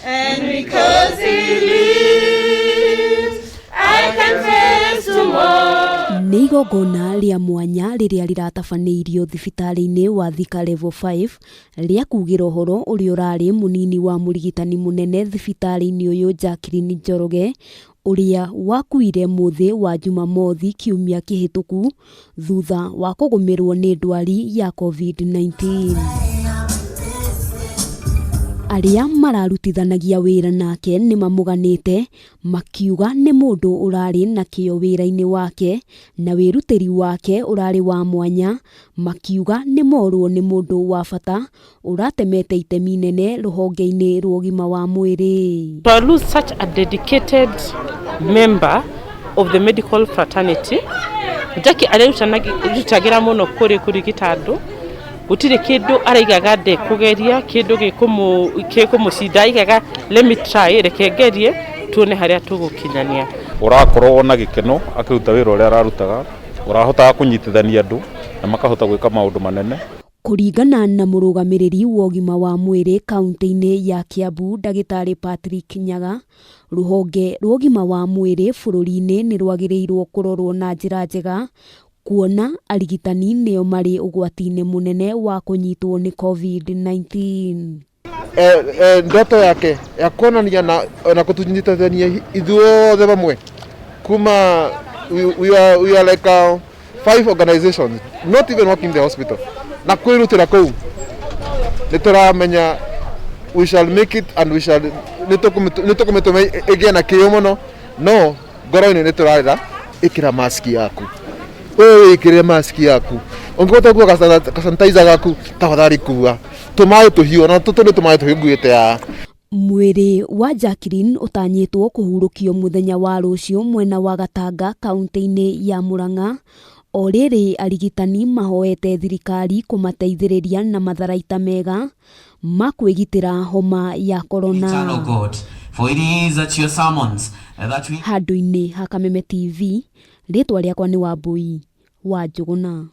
And because he lives, I can face tomorrow. Nĩ igongona rĩa mwanya rĩrĩa rĩratabanĩirio thibitarĩ-inĩ wa Thika Level 5 rĩa kugĩra ũhoro ũrĩa ũrarĩ mũnini wa mũrigitani mũnene thibitarĩ-inĩ ũyũ Jacqueline Njoroge ũrĩa wakuire mũthĩ wa Jumamothi kiumia kĩhĩtũku thutha wa kũgũmĩrwo nĩ ndwari ya COVID-19. Arĩa mararutithanagia wĩra nake nĩ mamũganĩte makiuga nĩ mũndũ ũrarĩ na kĩyo wĩra-inĩ wake na wĩrutĩri wake ũrarĩ wa mwanya, makiuga nĩ morwo nĩ mũndũ wa bata ũratemete itemi nene rũhonge-inĩ rwa ũgima wa mwĩrĩ. To lose such a dedicated member of the medical fraternity, Jackie arerutagĩra mũno kũrĩ kũrigita andũ, gutire kindu araigaga nde kugeria kindu gikumucinda aigaga let me try rekengerie tuone haria tugukinyania. Urakorwo na gikeno akiruta wira uria ararutaga, urahota kunyitithania andu na makahota gwika maundu manene. Kuringana na mũrũgamĩrĩri wa ũgima wa mwĩrĩ kaunti-inĩ ya Kiambu Ndagĩtarĩ Patrick Nyaga, rũhonge rwa ũgima wa mwĩrĩ bũrũri-inĩ nĩ rwagĩrĩirwo kũrorwo na njĩra njega kuona arigitani nĩo marĩ ũgwati-inĩ mũnene wa kũnyitwo nĩ COVID-19. Ndoto yake ya kuonania na kutunyitithania ithuothe bamwe kuma we are like 5 organizations not even working in the hospital na kwirutira kuu nituramenya we shall make it and we shall nitukumituma igia na kiyo muno no ngoro-inĩ niturarira ikira mask yaku wewe ikire mask yaku ongota kuwa sanitizer gaku tafadhali kuwa tumaye tuhio na tutonde tumaye tuhiguite ya. Mwĩrĩ wa Jacqueline ũtanyĩtwo kũhurũkio mũthenya wa rũciũ mwena wa Gatanga kaunti-inĩ ya Murang'a, o rĩrĩ arigitani mahoete thirikari kũmateithĩrĩria na matharaita mega ma kwĩgitĩra homa ya corona. Handũ-inĩ ha Kameme TV, rĩtwa rĩakwa nĩ Wambui wa Njũgũna.